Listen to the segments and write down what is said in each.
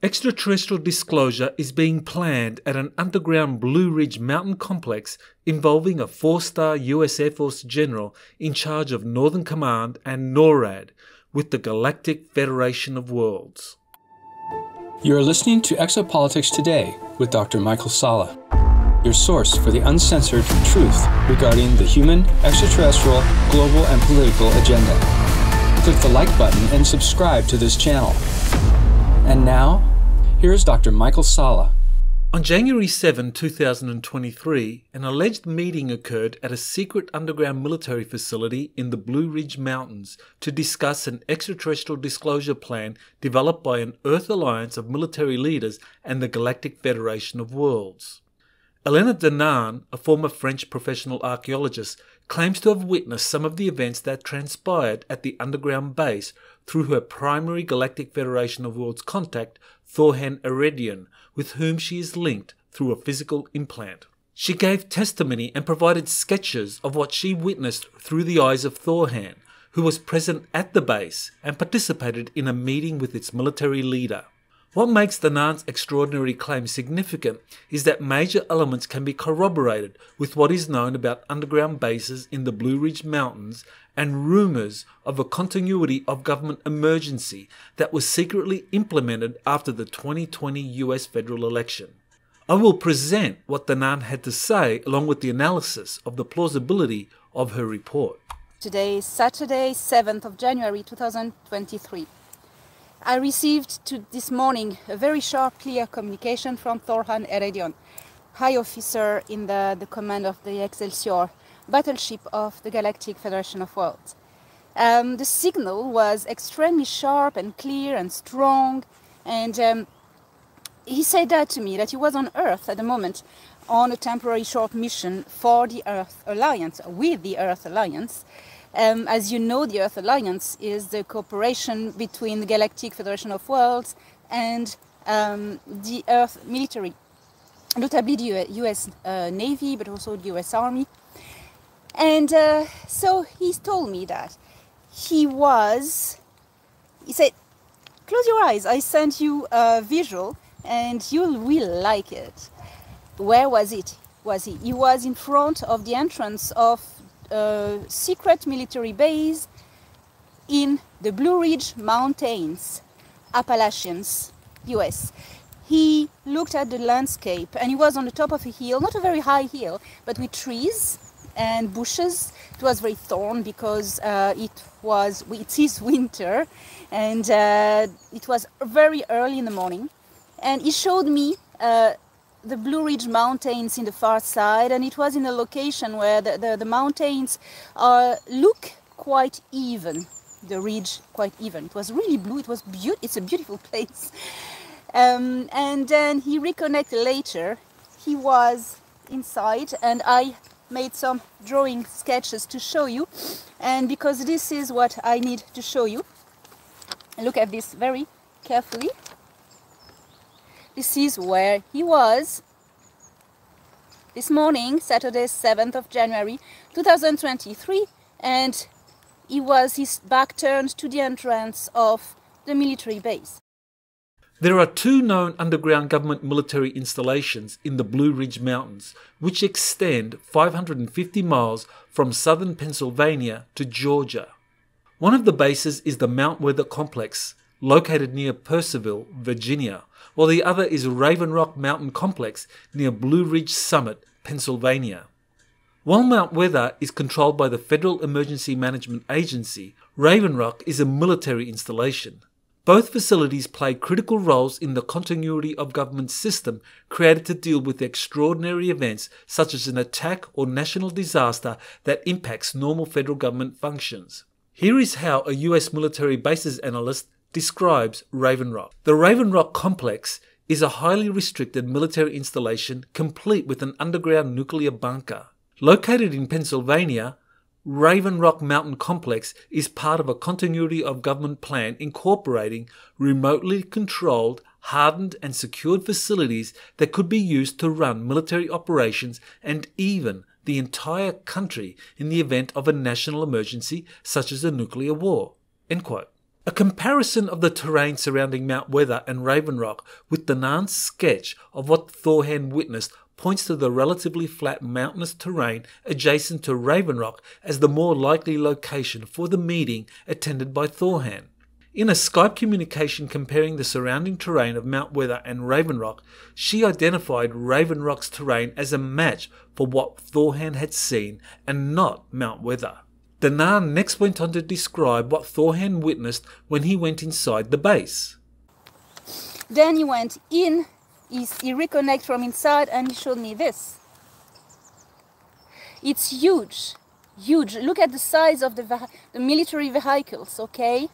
Extraterrestrial disclosure is being planned at an underground Blue Ridge mountain complex involving a 4-star US Air Force general in charge of Northern Command and NORAD with the Galactic Federation of Worlds. You are listening to Exopolitics Today with Dr. Michael Salla, your source for the uncensored truth regarding the human, extraterrestrial, global, and political agenda. Click the like button and subscribe to this channel. And now, here's Dr. Michael Salla. On January 7, 2023, an alleged meeting occurred at a secret underground military facility in the Blue Ridge Mountains to discuss an extraterrestrial disclosure plan developed by an Earth alliance of military leaders and the Galactic Federation of Worlds. Elena Danaan, a former French professional archeologist, claims to have witnessed some of the events that transpired at the underground base through her primary Galactic Federation of Worlds contact, Thor Han Eredyon, with whom she is linked through a physical implant. She gave testimony and provided sketches of what she witnessed through the eyes of Thor Han, who was present at the base and participated in a meeting with its military leader. What makes Danaan's extraordinary claim significant is that major elements can be corroborated with what is known about underground bases in the Blue Ridge Mountains and rumours of a continuity of government emergency that was secretly implemented after the 2020 US federal election. I will present what Danaan had to say along with the analysis of the plausibility of her report. Today is Saturday, 7th of January 2023. I received this morning a very sharp, clear communication from Thor Han Eredyon, high officer in the command of the Excelsior battleship of the Galactic Federation of Worlds. The signal was extremely sharp and clear and strong, and he said that to me, that he was on Earth at the moment on a temporary short mission for the Earth Alliance, with the Earth Alliance. As you know, the Earth Alliance is the cooperation between the Galactic Federation of Worlds and the Earth military, notably the US Navy, but also the US Army. And so he told me that he said, close your eyes, I sent you a visual and you will like it. Where was it? He was in front of the entrance of a secret military base in the Blue Ridge Mountains, Appalachians, US. He looked at the landscape and he was on the top of a hill, not a very high hill, but with trees and bushes. It was very thorny because it is winter, and it was very early in the morning. And he showed me the Blue Ridge Mountains in the far side, and it was in a location where the mountains look quite even, the ridge quite even. It was really blue, it's a beautiful place. And then he reconnected later. He was inside and I made some drawing sketches to show you, and because this is what I need to show you. Look at this very carefully. This is where he was this morning, Saturday, 7th of January 2023, and his back turned to the entrance of the military base. There are two known underground government military installations in the Blue Ridge Mountains, which extend 550 miles from southern Pennsylvania to Georgia. One of the bases is the Mount Weather Complex, located near Purcellville, Virginia, while the other is Raven Rock Mountain Complex near Blue Ridge Summit, Pennsylvania. While Mount Weather is controlled by the Federal Emergency Management Agency, Raven Rock is a military installation. Both facilities play critical roles in the continuity of government system created to deal with extraordinary events such as an attack or national disaster that impacts normal federal government functions. Here is how a US military bases analyst describes Raven Rock. The Raven Rock complex is a highly restricted military installation complete with an underground nuclear bunker. Located in Pennsylvania, Raven Rock Mountain Complex is part of a continuity of government plan incorporating remotely controlled, hardened and secured facilities that could be used to run military operations and even the entire country in the event of a national emergency such as a nuclear war." End quote. A comparison of the terrain surrounding Mount Weather and Raven Rock with Danaan's sketch of what Thor Han witnessed points to the relatively flat mountainous terrain adjacent to Raven Rock as the more likely location for the meeting attended by Thor Han. In a Skype communication comparing the surrounding terrain of Mount Weather and Raven Rock, she identified Raven Rock's terrain as a match for what Thor Han had seen and not Mount Weather. Danaan next went on to describe what Thor Han witnessed when he went inside the base. Then he went in, he reconnected from inside and he showed me this. It's huge, huge. Look at the size of the military vehicles, okay?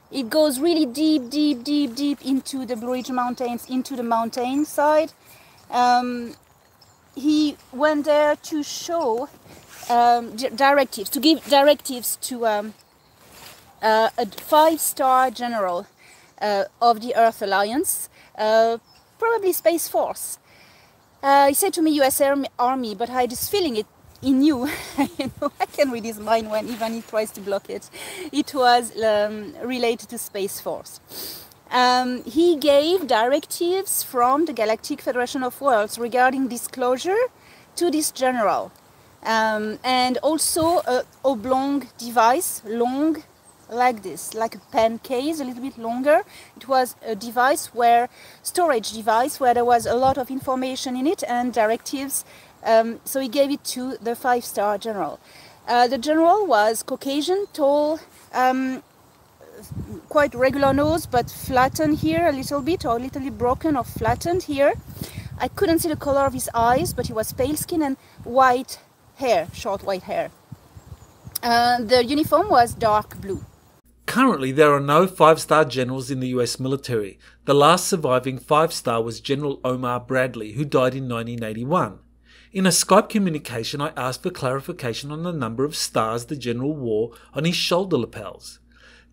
It goes really deep, deep, deep, deep into the Blue Ridge Mountains, into the mountain side. He went there to show directives, to give directives to a 5-star general of the Earth Alliance, probably Space Force. He said to me US Army, but I had this feeling he knew. I can read his mind when even he tries to block it. It was related to Space Force. He gave directives from the Galactic Federation of Worlds regarding disclosure to this general. And also a oblong device, long like this, like a pen case, a little bit longer. It was a device storage device where there was a lot of information in it and directives. So he gave it to the 5-star general. The general was Caucasian, tall, quite regular nose, but flattened here a little bit, or a little bit broken or flattened here. I couldn't see the color of his eyes, but he was pale skin and white hair, short white hair. The uniform was dark blue. Currently, there are no 5-star generals in the US military. The last surviving 5-star was General Omar Bradley, who died in 1981. In a Skype communication, I asked for clarification on the number of stars the general wore on his shoulder lapels.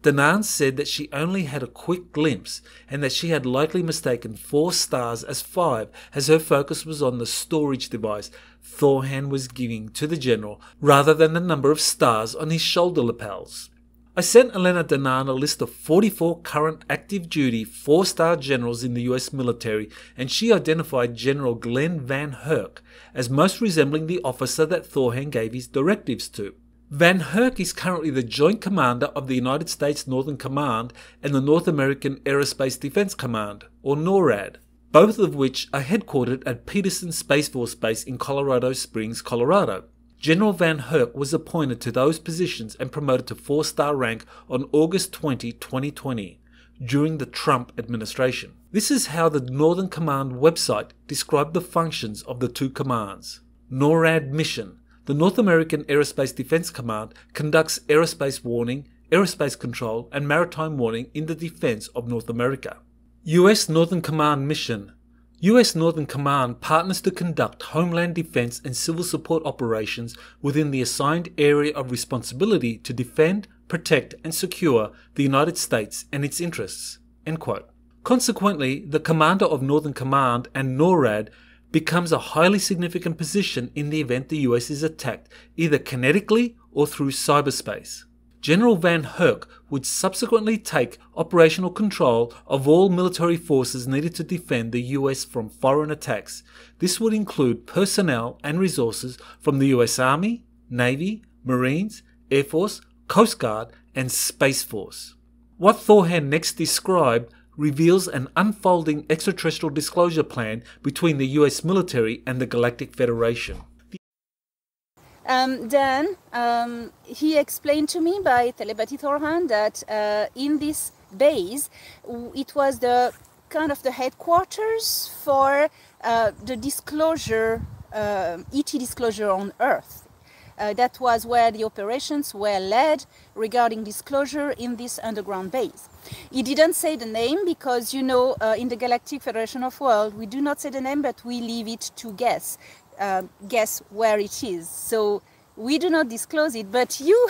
Danaan said that she only had a quick glimpse and that she had likely mistaken 4 stars as 5 as her focus was on the storage device Thor Han was giving to the general rather than the number of stars on his shoulder lapels. I sent Elena Danaan a list of 44 current active duty 4-star generals in the US military, and she identified General Glenn Van Herk as most resembling the officer that Thor Han gave his directives to. Van Herk is currently the Joint Commander of the United States Northern Command and the North American Aerospace Defense Command, or NORAD, both of which are headquartered at Peterson Space Force Base in Colorado Springs, Colorado. General Van Herk was appointed to those positions and promoted to 4-star rank on August 20, 2020, during the Trump administration. This is how the Northern Command website described the functions of the two commands. NORAD mission. The North American Aerospace Defense Command conducts aerospace warning, aerospace control, and maritime warning in the defense of North America. U.S. Northern Command mission. U.S. Northern Command partners to conduct homeland defense and civil support operations within the assigned area of responsibility to defend, protect, and secure the United States and its interests." End quote. Consequently, the commander of Northern Command and NORAD becomes a highly significant position in the event the US is attacked, either kinetically or through cyberspace. General Van Herk would subsequently take operational control of all military forces needed to defend the US from foreign attacks. This would include personnel and resources from the US Army, Navy, Marines, Air Force, Coast Guard, and Space Force. What Thor Han next described reveals an unfolding extraterrestrial disclosure plan between the US military and the Galactic Federation. Then he explained to me by telepathy Thor Han that in this base it was the kind of the headquarters for the disclosure, ET disclosure on Earth. That was where the operations were led regarding disclosure in this underground base. He didn't say the name because, you know, in the Galactic Federation of Worlds, we do not say the name, but we leave it to guess where it is. So we do not disclose it, but you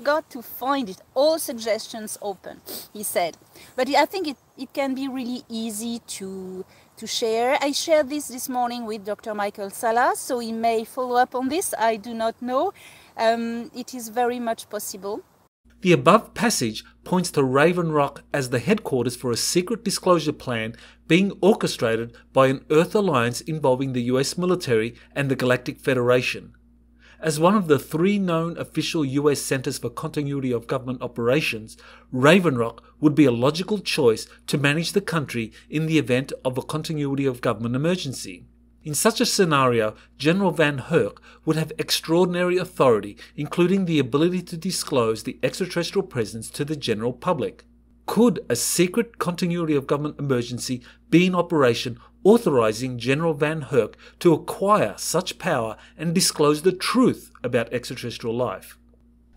got to find it. All suggestions open, he said. But I think it can be really easy to share. I shared this morning with Dr. Michael Sala, so he may follow up on this. I do not know. It is very much possible. The above passage points to Raven Rock as the headquarters for a secret disclosure plan being orchestrated by an Earth alliance involving the US military and the Galactic Federation. As one of the 3 known official US centers for continuity of government operations, Raven Rock would be a logical choice to manage the country in the event of a continuity of government emergency. In such a scenario, General Van Herk would have extraordinary authority, including the ability to disclose the extraterrestrial presence to the general public. Could a secret continuity of government emergency be in operation authorizing General Van Herk to acquire such power and disclose the truth about extraterrestrial life?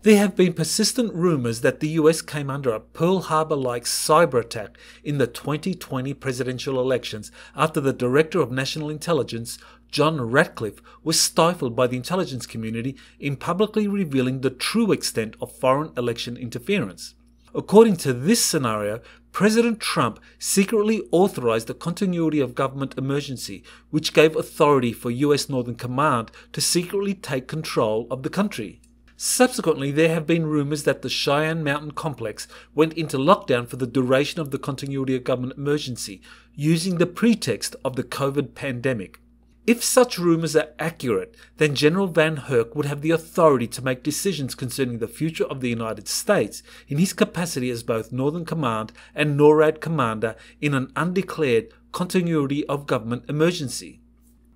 There have been persistent rumors that the US came under a Pearl Harbor-like cyber attack in the 2020 presidential elections after the Director of National Intelligence, John Ratcliffe, was stifled by the intelligence community in publicly revealing the true extent of foreign election interference. According to this scenario, President Trump secretly authorized the continuity of government emergency, which gave authority for US Northern Command to secretly take control of the country. Subsequently, there have been rumors that the Cheyenne Mountain Complex went into lockdown for the duration of the continuity of government emergency, using the pretext of the COVID pandemic. If such rumors are accurate, then General Van Herk would have the authority to make decisions concerning the future of the United States in his capacity as both Northern Command and NORAD commander in an undeclared continuity of government emergency.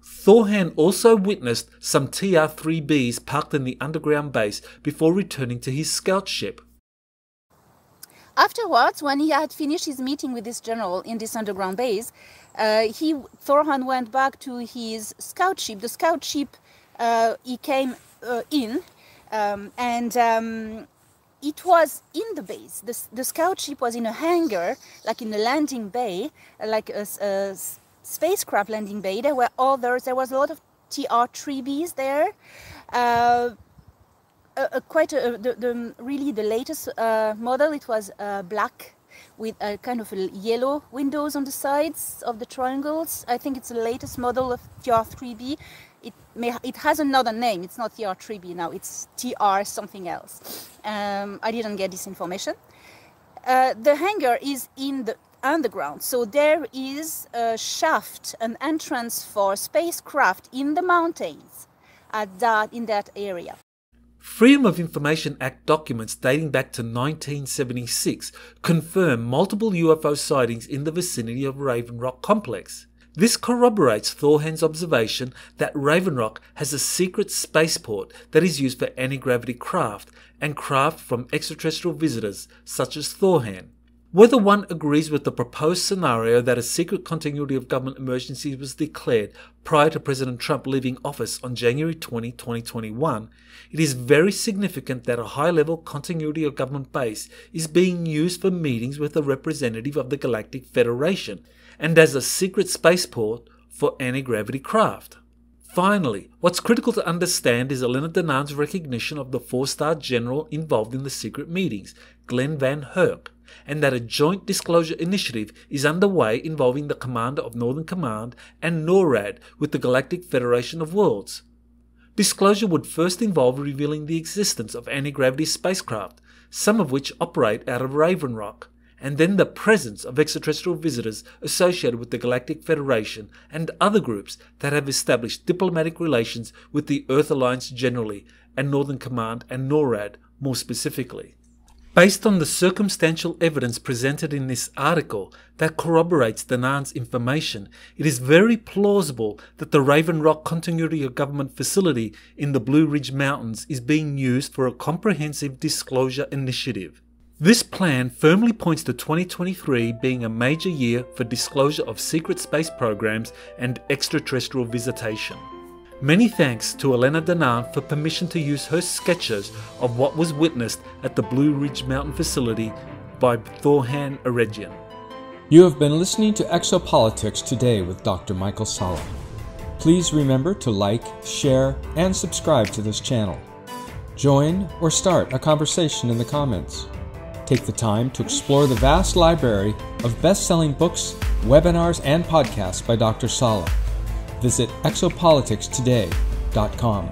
Thor Han also witnessed some TR-3Bs parked in the underground base before returning to his scout ship. Afterwards, when he had finished his meeting with this general in this underground base, Thor Han went back to his scout ship. The scout ship he came in, and it was in the base. The scout ship was in a hangar, like in a landing bay, like a spacecraft landing bay. There were others. There was a lot of TR-3Bs there. Really the latest model. It was black with a kind of yellow windows on the sides of the triangles. I think it's the latest model of TR-3B. It has another name. It's not TR-3B now. It's TR something else. I didn't get this information. The hangar is in the underground, so there is a shaft, an entrance for spacecraft in the mountains in that area. Freedom of Information Act documents dating back to 1976 confirm multiple UFO sightings in the vicinity of Raven Rock Complex. This corroborates Thor Han's observation that Raven Rock has a secret spaceport that is used for anti-gravity craft and craft from extraterrestrial visitors such as Thor Han. Whether one agrees with the proposed scenario that a secret continuity of government emergency was declared prior to President Trump leaving office on January 20, 2021, it is very significant that a high-level continuity of government base is being used for meetings with a representative of the Galactic Federation and as a secret spaceport for anti-gravity craft. Finally, what's critical to understand is Elena Danaan's recognition of the 4-star general involved in the secret meetings, Glenn Van Herk, and that a joint disclosure initiative is underway involving the commander of Northern Command and NORAD with the Galactic Federation of Worlds. Disclosure would first involve revealing the existence of anti-gravity spacecraft, some of which operate out of Raven Rock, and then the presence of extraterrestrial visitors associated with the Galactic Federation and other groups that have established diplomatic relations with the Earth Alliance generally and Northern Command and NORAD more specifically. Based on the circumstantial evidence presented in this article that corroborates Danaan's information, it is very plausible that the Raven Rock Continuity of Government facility in the Blue Ridge Mountains is being used for a comprehensive disclosure initiative. This plan firmly points to 2023 being a major year for disclosure of secret space programs and extraterrestrial visitation. Many thanks to Elena Danaan for permission to use her sketches of what was witnessed at the Blue Ridge Mountain facility by Thor Han Eredyon. You have been listening to Exopolitics Today with Dr. Michael Salla. Please remember to like, share, and subscribe to this channel. Join or start a conversation in the comments. Take the time to explore the vast library of best-selling books, webinars, and podcasts by Dr. Salla. Visit exopoliticstoday.com.